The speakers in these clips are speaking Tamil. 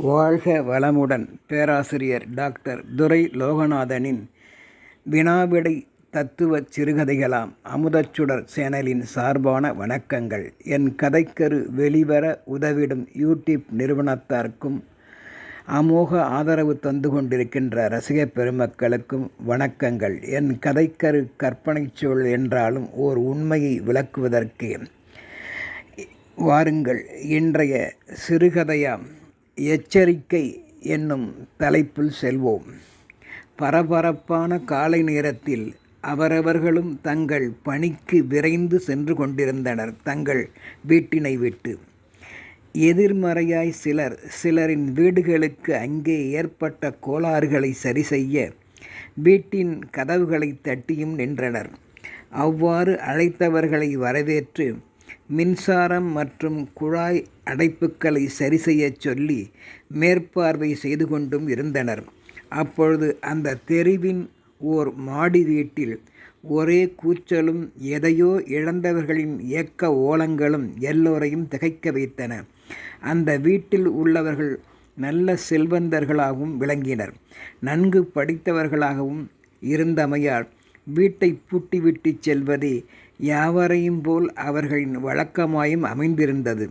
வாழ்க வளமுடன்! பேராசிரியர் டாக்டர் துரை லோகநாதனின் வினாவிடை தத்துவச் சிறுகதைகளாம் அமுதச்சுடர் சேனலின் சார்பான வணக்கங்கள். என் கதைக்கரு வெளிவர உதவிடும் யூடியூப் நிறுவனத்தாருக்கும் அமோக ஆதரவு தந்து கொண்டிருக்கின்ற ரசிகப் பெருமக்களுக்கும் வணக்கங்கள். என் கதைக்கரு கற்பனைச் சொல் என்றாலும் ஓர் உண்மையை விளக்குவதற்கு வாருங்கள். இன்றைய சிறுகதையாம் எச்சரிக்கை என்னும் தலைப்பில் செல்வோம். பரபரப்பான காலை நேரத்தில் அவரவர்களும் தங்கள் பணிக்கு விரைந்து சென்று கொண்டிருந்தனர். தங்கள் வீட்டினை விட்டு எதிர்மறையாய் சிலரின் வீடுகளுக்கு அங்கே ஏற்பட்ட கோளாறுகளை சரி செய்ய வீட்டின் கதவுகளை தட்டியும் நின்றனர். அவ்வாறு அழைத்தவர்களை வரவேற்று மின்சாரம் மற்றும் குழாய் அடைப்புக்களை சரி செய்யச் சொல்லி மேற்பார்வை செய்து கொண்டும் இருந்தனர். அப்பொழுது அந்த தெருவின் ஓர் மாடி வீட்டில் ஒரே கூச்சலும் எதையோ இழந்தவர்களின் ஏக்க ஓலங்களும் எல்லோரையும் திகைக்க வைத்தன. அந்த வீட்டில் உள்ளவர்கள் நல்ல செல்வந்தர்களாகவும் விளங்கினர். நன்கு படித்தவர்களாகவும் இருந்தமையால் வீட்டை பூட்டிவிட்டு செல்வதே யாவரையும் போல் அவர்களின் வழக்கமாயும் அமைந்திருந்தது.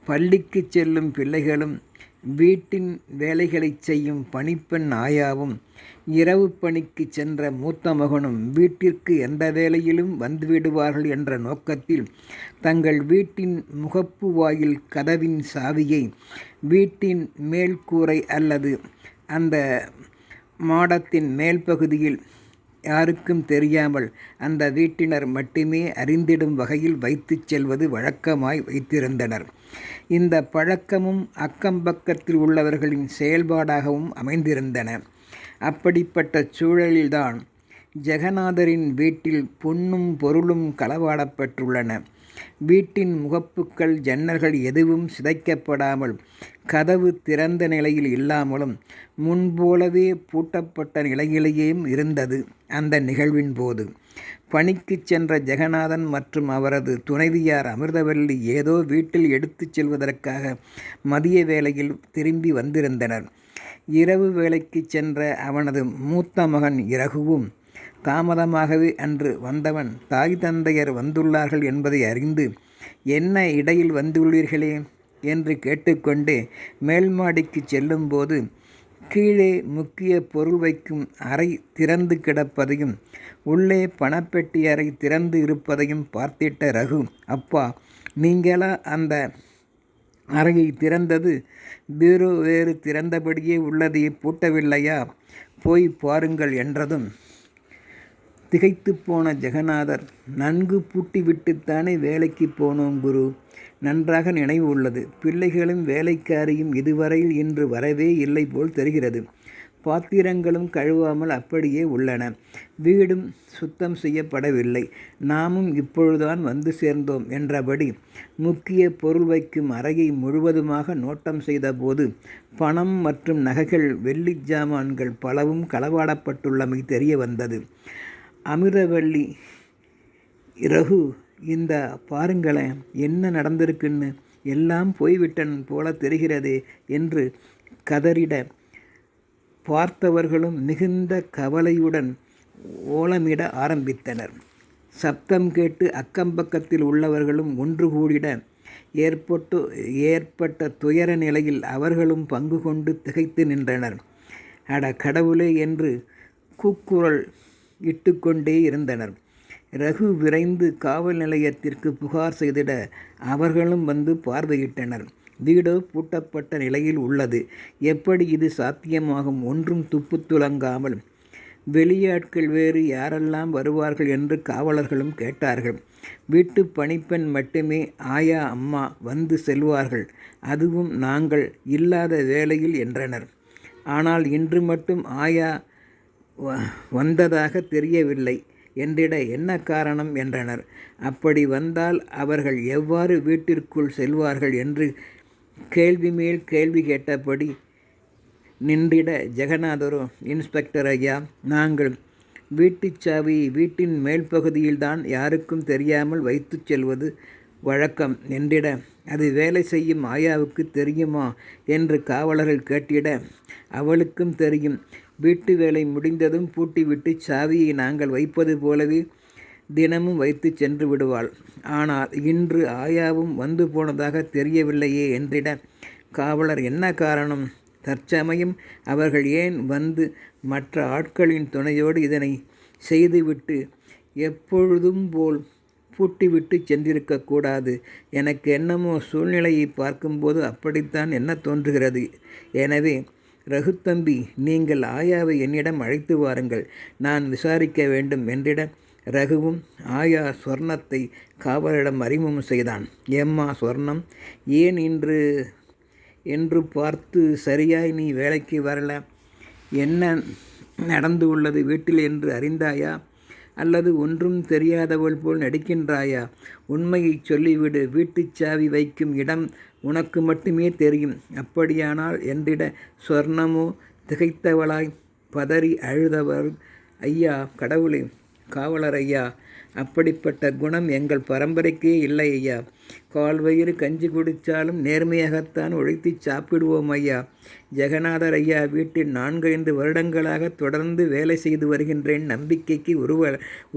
பள்ளிக்கு செல்லும் பிள்ளைகளும் வீட்டின் வேலைகளை செய்யும் பணிப்பெண் ஆயாவும் இரவு பணிக்கு சென்ற மூத்த மகனும் வீட்டிற்கு எந்த வேளையிலும் வந்துவிடுவார்கள் என்ற நோக்கத்தில் தங்கள் வீட்டின் முகப்பு வாயில் கதவின் சாவியை வீட்டின் மேல்கூரை அல்லது அந்த மாடத்தின் மேல் பகுதியில் யாருக்கும் தெரியாமல் அந்த வீட்டினர் மட்டுமே அறிந்திடும் வகையில் வைத்துச் செல்வது வழக்கமாய் வைத்திருந்தனர். இந்த பழக்கமும் அக்கம்பக்கத்தில் உள்ளவர்களின் செயல்பாடாகவும் அமைந்திருந்தன. அப்படிப்பட்ட சூழலில்தான் ஜெகநாதரின் வீட்டில் பொன்னும் பொருளும் களவாடப்பட்டுள்ளன. வீட்டின் முகப்புக்கள் ஜன்னல்கள் எதுவும் சிதைக்கப்படாமல் கதவு திறந்த நிலையில் இல்லாமலும் முன்போலவே பூட்டப்பட்ட நிலையிலேயும் இருந்தது. அந்த நிகழ்வின் போது பணிக்கு சென்ற ஜெகநாதன் மற்றும் அவரது துணைவியார் அமிர்தவல்லி ஏதோ வீட்டில் எடுத்துச் செல்வதற்காக மதிய வேளையில் திரும்பி வந்திருந்தனர். இரவு வேலைக்கு சென்ற அவனது மூத்த மகன் இரகுவும் தாமதமாகவே அன்று வந்தவன் தாய் தந்தையர் வந்துள்ளார்கள் என்பதை அறிந்து, என்ன இடையில் வந்துள்ளீர்களே என்று கேட்டுக்கொண்டே மேல் மாடிக்கு செல்லும்போது கீழே முக்கிய பொருள் வைக்கும் அறை திறந்து கிடப்பதையும் உள்ளே பணப்பெட்டி அறை திறந்து இருப்பதையும் பார்த்திட்ட ரகு, அப்பா, நீங்களா அந்த அறையை திறந்தது? பீரோ வேறு திறந்தபடியே உள்ளதை பூட்டவில்லையா? போய் பாருங்கள் என்றதும் திகைத்து போன ஜெகநாதர், நன்கு பூட்டிவிட்டுத்தானே வேலைக்கு போனோம் குரு. நன்றாக நினைவு உள்ளது. பிள்ளைகளும் வேலைக்காரியும் இதுவரையில் இன்று வரவே இல்லை போல் தெரிகிறது. பாத்திரங்களும் கழுவாமல் அப்படியே உள்ளன. வீடும் சுத்தம் செய்யப்படவில்லை. நாமும் இப்பொழுதுதான் வந்து சேர்ந்தோம் என்றபடி முக்கிய பொருள் வைக்கும் அறையை முழுவதுமாக நோட்டம் செய்தபோது பணம் மற்றும் நகைகள், வெள்ளி ஜாமான்கள் பலவும் களவாடப்பட்டுள்ளமை தெரிய வந்தது. அமிர்தவல்லி, ரகு, இந்த பாருங்களேன், என்ன நடந்திருக்குன்னு. எல்லாம் போய்விட்டன் போல தெரிகிறதே என்று கதறிட பார்த்தவர்களும் மிகுந்த கவலையுடன் ஓலமிட ஆரம்பித்தனர். சப்தம் கேட்டு அக்கம்பக்கத்தில் உள்ளவர்களும் ஒன்று கூடிட ஏற்பட்ட துயர நிலையில் அவர்களும் பங்கு கொண்டு திகைத்து நின்றனர். அட கடவுளே என்று கூக்குரல் இட்டுக்கொண்டே இருந்தனர். ரகு விரைந்து காவல் நிலையத்திற்கு புகார் செய்திட அவர்களும் வந்து பார்வையிட்டனர். வீடோ பூட்டப்பட்ட நிலையில் உள்ளது. எப்படி இது சாத்தியமாகும்? ஒன்றும் துப்பு துலங்காமல். வெளியாட்கள் வேறு யாரெல்லாம் வருவார்கள் என்று காவலர்களும் கேட்டார்கள். வீட்டு பணிப்பெண் மட்டுமே, ஆயா, அம்மா வந்து செல்வார்கள். அதுவும் நாங்கள் இல்லாத வேளையில் என்றனர். ஆனால் இன்று மட்டும் ஆயா வந்ததாக தெரியவில்லை என்றிட என்ன காரணம் என்றனர். அப்படி வந்தால் அவர்கள் எவ்வாறு வீட்டிற்குள் செல்வார்கள் என்று கேள்வி மேல் கேள்வி கேட்டபடி நின்றிட ஜெகநாதரோ, இன்ஸ்பெக்டர் ஐயா, நாங்கள் வீட்டுச் சாவியை வீட்டின் மேல் பகுதியில்தான் யாருக்கும் தெரியாமல் வைத்து செல்வது வழக்கம் என்றிட, அது வேலை செய்யும் ஆயாவுக்கு தெரியுமா என்று காவலர்கள் கேட்டிட, அவளுக்கும் தெரியும். வீட்டு வேலை முடிந்ததும் பூட்டிவிட்டு சாவியை நாங்கள் வைப்பது போலவே தினமும் வைத்து சென்று விடுவாள். ஆனால் இன்று ஆயாவும் வந்து போனதாக தெரியவில்லையே என்றிட, காவலர் என்ன காரணம்? தற்சமயம் அவர்கள் ஏன் வந்து மற்ற ஆட்களின் துணையோடு இதனை செய்துவிட்டு எப்பொழுதும் போல் பூட்டிவிட்டு சென்றிருக்கக்கூடாது? எனக்கு என்னமோ சூழ்நிலையை பார்க்கும்போது அப்படித்தான் என்ன தோன்றுகிறது. எனவே ரகுத்தம்பி, நீங்கள் ஆயாவை என்னிடம் அழைத்து வாருங்கள், நான் விசாரிக்க வேண்டும் என்றிட, ரகுவும் ஆயா சொர்ணத்தை காவலரிடம் அறிமுகம் செய்தான். ஏம்மா சொர்ணம், ஏன் இன்று என்று பார்த்து சரியாய் நீ வேலைக்கு வரல? என்ன நடந்து உள்ளது வீட்டில் என்று அறிந்தாயா? அல்லது ஒன்றும் தெரியாதவள் போல் நடிக்கின்றாயா? உண்மையை சொல்லிவிடு. வீட்டுச் சாவி வைக்கும் இடம் உனக்கு மட்டுமே தெரியும். அப்படியானால் என்றிட, சொர்ணமோ திகைத்தவளாய் பதறி அழுதவர், ஐயா, கடவுளே, காவலர் ஐயா, அப்படிப்பட்ட குணம் எங்கள் பரம்பரைக்கே இல்லை ஐயா. கால்வயிறு கஞ்சி குடித்தாலும் நேர்மையாகத்தான் உழைத்து சாப்பிடுவோம் ஐயா. ஜெகநாதர் ஐயா வீட்டில் 4-5 வருடங்களாக தொடர்ந்து வேலை செய்து வருகின்றேன், நம்பிக்கைக்கு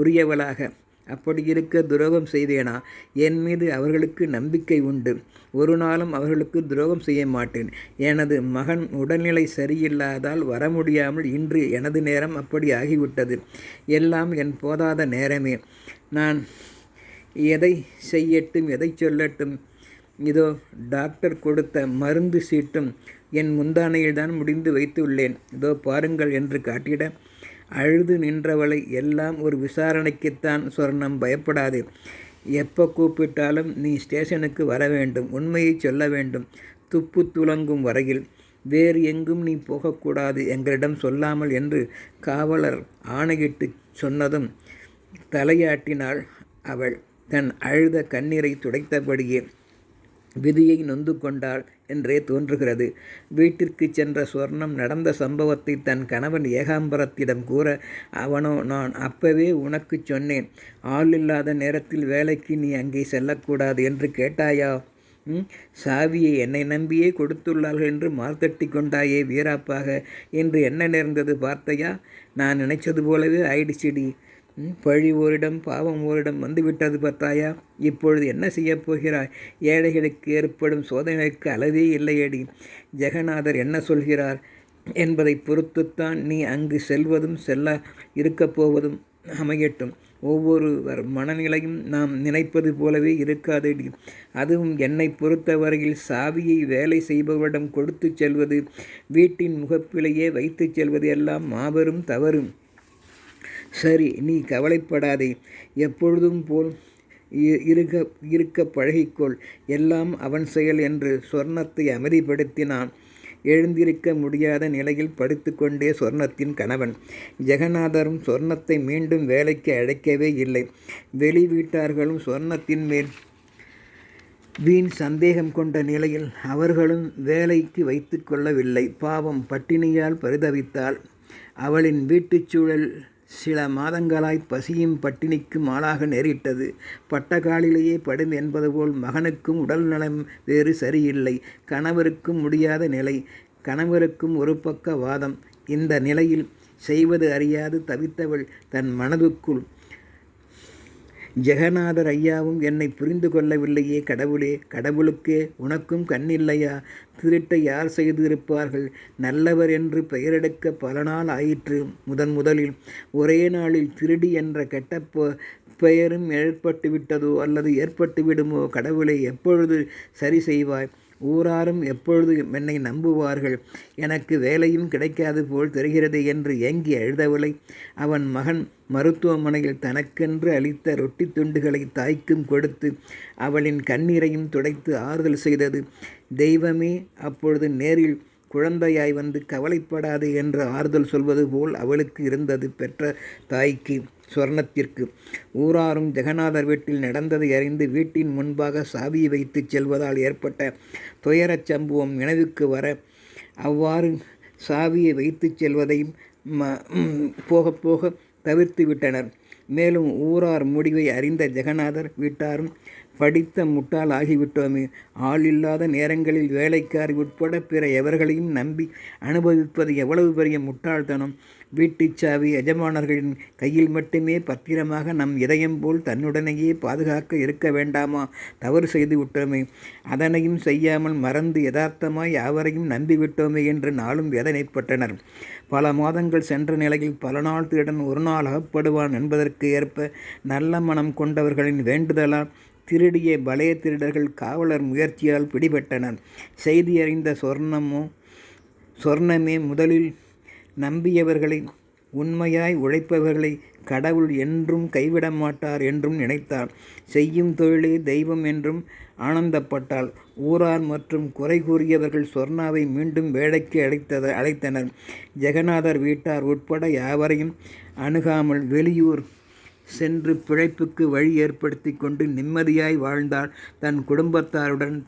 உரியவளாக. அப்படி இருக்க துரோகம் செய்வேனா? என் மீது அவர்களுக்கு நம்பிக்கை உண்டு. ஒரு நாளும் அவர்களுக்கு துரோகம் செய்ய மாட்டேன். எனது மகன் உடல்நிலை சரியில்லாதால் வர முடியாமல் இன்று எனது நேரம் அப்படி ஆகிவிட்டது. எல்லாம் என் போதாத நேரமே. நான் எதை செய்யட்டும், எதை சொல்லட்டும்? இதோ டாக்டர் கொடுத்த மருந்து சீட்டும் என் முந்தானையில்தான் முடிந்து வைத்துள்ளேன். இதோ பாருங்கள் என்று காட்டிட, அழுது நின்றவளை, எல்லாம் ஒரு விசாரணைக்குத்தான் சொர்ணம், பயப்படாதே. எப்போ கூப்பிட்டாலும் நீ ஸ்டேஷனுக்கு வர வேண்டும், உண்மையை சொல்ல வேண்டும். துப்பு துலங்கும் வரையில் வேறு எங்கும் நீ போகக்கூடாது, எங்களிடம் சொல்லாமல் என்று காவலர் ஆணையிட்டு சொன்னதும் தலையாட்டினாள் அவள். தன் அழுத கண்ணீரை துடைத்தபடியே விதியை நொந்து கொண்டாள் என்றே தோன்றுகிறது. வீட்டிற்கு சென்ற சொர்ணம் நடந்த சம்பவத்தை தன் கணவன் ஏகாம்பரத்திடம் கூற, அவனோ, நான் அப்பவே உனக்கு சொன்னேன், ஆள் இல்லாத நேரத்தில் வேலைக்கு நீ அங்கே செல்லக்கூடாது என்று கேட்டாயா? சாவியை என்னை நம்பியே கொடுத்துள்ளார்கள் என்று மார்த்தட்டி கொண்டாயே வீராப்பாக என்று என்ன நேர்ந்தது பார்த்தையா? நான் நினைச்சது போலவே ஆயிடுச்சிடி. பழி ஓரிடம் பாவம் ஓரிடம் வந்துவிட்டது பார்த்தாயா? இப்பொழுது என்ன செய்யப் போகிறாய்? ஏழைகளுக்கு ஏற்படும் சோதனைகளுக்கு அளவே இல்லையடி. ஜெகநாதர் என்ன சொல்கிறார் என்பதை பொறுத்துத்தான் நீ அங்கு செல்வதும் செல்ல இருக்கப் போவதும் அமையட்டும். ஒவ்வொருவர் மனநிலையும் நாம் நினைப்பது போலவே இருக்காதடி. அதுவும் என்னை பொறுத்தவரையில் சாவியை வேலை செய்பவரிடம் கொடுத்து செல்வது, வீட்டின் முகப்பிலேயே வைத்து செல்வது எல்லாம் மாபெரும் தவறு. சரி, நீ கவலைப்படாதே. எப்பொழுதும் போல் இருக்க பழகிக்கொள். எல்லாம் அவன் செயல் என்று சொர்ணத்தை அமைதிப்படுத்தினான். எழுந்திருக்க முடியாத நிலையில் படுத்து கொண்டே சொர்ணத்தின் கணவன். ஜெகநாதரும் சொர்ணத்தை மீண்டும் வேலைக்கு அழைக்கவே இல்லை. வெளி வீட்டார்களும் சொர்ணத்தின் மேல் வீண் சந்தேகம் கொண்ட நிலையில் அவர்களும் வேலைக்கு வைத்து கொள்ளவில்லை. பாவம், பட்டினியால் பரிதவித்தாள். அவளின் வீட்டுச் சூழல் சில மாதங்களாய் பசியும் பட்டினிக்கும் ஆளாக நேரிட்டது. பட்டகாலிலேயே படும் என்பது போல் மகனுக்கும் உடல் நலம் வேறு சரியில்லை. கணவருக்கும் முடியாத நிலை. கணவருக்கும் ஒரு பக்க வாதம். இந்த நிலையில் செய்வது அறியாது தவித்தவள் தன் மனதுக்குள், ஜெகநாதர் ஐயாவும் என்னை புரிந்து கொள்ளவில்லையே கடவுளே, கடவுளுக்கே உனக்கும் கண்ணில்லையா? திருட்டை யார் செய்திருப்பார்கள்? நல்லவர் என்று பெயரெடுக்க பல நாள் ஆயிற்று. முதலில் ஒரே நாளில் திருடி என்ற கெட்ட பெயரும் ஏற்பட்டுவிட்டதோ அல்லது ஏற்பட்டு விடுமோ? கடவுளை எப்பொழுது சரி செய்வாய்? ஊராரும் எப்பொழுது என்னை நம்புவார்கள்? எனக்கு வேலையும் கிடைக்காது போல் தெரிகிறது என்று ஏங்கி அழுதவளை அவன் மகன் மருத்துவமனையில் தனக்கென்று அளித்த ரொட்டி துண்டுகளை தாய்க்கும் கொடுத்து அவளின் கண்ணீரையும் துடைத்து ஆறுதல் செய்தது தெய்வமே. அப்பொழுது நேரில் குழந்தையாய் வந்து கவலைப்படாது என்று ஆறுதல் சொல்வது போல் அவளுக்கு இருந்தது பெற்ற தாய்க்கு, சொர்ணத்திற்கு. ஊராரும் ஜெகநாதர் வீட்டில் நடந்ததை அறிந்து வீட்டின் முன்பாக சாவியை வைத்து செல்வதால் ஏற்பட்ட துயரச் சம்பவம் நினைவுக்கு வர அவ்வாறு சாவியை வைத்து செல்வதையும் போக போக தவிர்த்து விட்டனர். மேலும் ஊரார் முடிவை அறிந்த ஜெகநாதர் வீட்டாரும் படித்த முட்டாள் ஆகிவிட்டோமே. ஆள் இல்லாத நேரங்களில் வேலைக்காரி உட்பட பிற எவர்களையும் நம்பி அனுபவிப்பது எவ்வளவு பெரிய முட்டாள்தனம்! வீட்டுச் சாவி எஜமானர்களின் கையில் மட்டுமே பத்திரமாக நம் இதயம் போல் தன்னுடனேயே பாதுகாக்க இருக்க வேண்டாமா? தவறு செய்து விட்டோமே, அதனையும் செய்யாமல் மறந்து யதார்த்தமாய் யாவரையும் நம்பிவிட்டோமே என்று நாளும் வேதனைப்பட்டனர். பல மாதங்கள் சென்ற நிலையில் பல நாள் திருடன் ஒரு நாள் அகப்படுவான் என்பதற்கு ஏற்ப நல்ல மனம் கொண்டவர்களின் வேண்டுதலால் திருடிய பழைய திருடர்கள் காவலர் முயற்சியால் பிடிபட்டனர். செய்தி அறிந்த சொர்ணமே முதலில் நம்பியவர்களை, உண்மையாய் உழைப்பவர்களை கடவுள் என்றும் கைவிட மாட்டார் என்றும் நினைத்தார். செய்யும் தொழிலே தெய்வம் என்றும் ஆனந்தப்பட்டாள். ஊரார் மற்றும் குறை கூறியவர்கள் சொர்ணாவை மீண்டும் வேலைக்கு அழைத்தனர். ஜெகநாதர் வீட்டார் உட்பட யாவரையும் அணுகாமல் வெளியூர் சென்று பிழைப்புக்கு வழி ஏற்படுத்தி கொண்டு நிம்மதியாய் வாழ்ந்தாள் தன் குடும்பத்தாருடன்.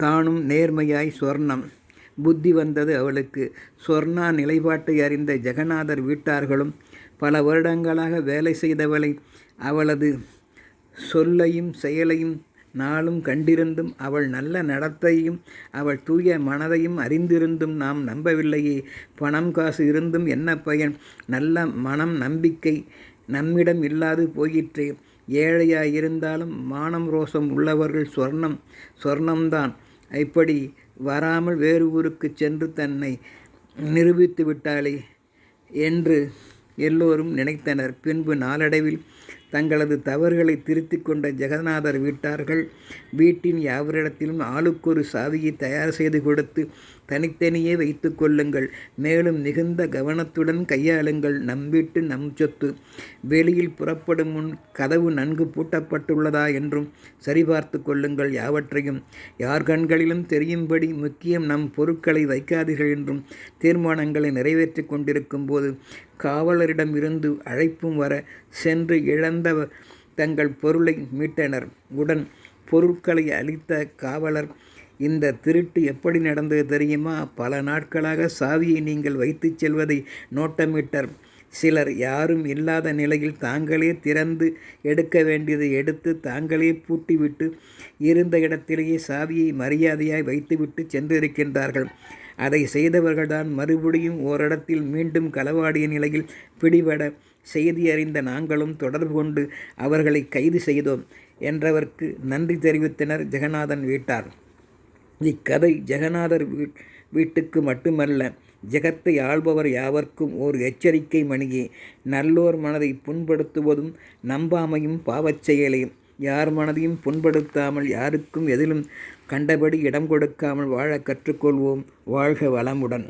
தானும் நேர்மையாய். சொர்ணம் புத்தி வந்தது அவளுக்கு. சொர்ணா நிலைப்பாட்டை அறிந்த ஜெகநாதர் வீட்டார்களும் பல வருடங்களாக வேலை செய்தவளை அவளது சொல்லையும் செயலையும் நாளும் கண்டிருந்தும் அவள் நல்ல நடத்தையும் அவள் தூய மனதையும் அறிந்திருந்தும் நாம் நம்பவில்லையே. பணம் காசு இருந்தும் என்ன பயன்? நல்ல மனம் நம்பிக்கை நம்மிடம் இல்லாது போயிற்றே. ஏழையாயிருந்தாலும் மானம் ரோசம் உள்ளவர்கள் சொர்ணம்தான். இப்படி வராமல் வேறு ஊருக்கு சென்று தன்னை நிரூபித்து விட்டாளே என்று எல்லோரும் நினைத்தனர். பின்பு நாளடைவில் தங்களது தவறுகளை திருத்தி கொண்ட ஜெகநாதர் வீட்டார்கள் வீட்டின் யாவரிடத்திலும் ஆளுக்கொரு சாவியை தயார் செய்து கொடுத்து தனித்தனியே வைத்து கொள்ளுங்கள், மேலும் மிகுந்த கவனத்துடன் கையாளுங்கள், நம் வீட்டு நம் சொத்து, வெளியில் புறப்படும் முன் கதவு நன்கு பூட்டப்பட்டுள்ளதா என்றும் சரிபார்த்து கொள்ளுங்கள், யாவற்றையும் யார் கண்களிலும் தெரியும்படி முக்கியம் நம் பொருட்களை வைக்காதீர்கள் என்றும் தீர்மானங்களை நிறைவேற்றி கொண்டிருக்கும் போது காவலரிடம் இருந்து அழைப்பும் வர சென்று இழந்த தங்கள் பொருளை மீட்டனர். உடன் பொருட்களை அளித்த காவலர், இந்த திருட்டு எப்படி நடந்தது தெரியுமா? பல நாட்களாக சாவியை நீங்கள் வைத்து செல்வதை நோட்டமிட்டார். சிலர் யாரும் இல்லாத நிலையில் தாங்களே திறந்து எடுக்க வேண்டியதை எடுத்து தாங்களே பூட்டிவிட்டு இருந்த இடத்திலேயே சாவியை மரியாதையாய் வைத்துவிட்டு சென்றிருக்கின்றார்கள். அதை செய்தவர்கள்தான் மறுபடியும் ஓரிடத்தில் மீண்டும் களவாடிய நிலையில் பிடிபட செய்தி அறிந்த நாங்களும் தொடர்பு கொண்டு அவர்களை கைது செய்தோம் என்றவர்க்கு நன்றி தெரிவித்தனர் ஜெகநாதன் வீட்டார். இக்கதை ஜெகநாதர் வீட்டுக்கு மட்டுமல்ல, ஜெகத்தை ஆள்பவர் யாவர்க்கும் ஓர் எச்சரிக்கை மணியே. நல்லோர் மனதை புண்படுத்துவதும் நம்பாமையும் பாவச் செயலே. யார் மனதையும் புண்படுத்தாமல் யாருக்கும் எதிலும் கண்டபடி இடம் கொடுக்காமல் வாழ கற்றுக்கொள்வோம். வாழ்க வளமுடன்.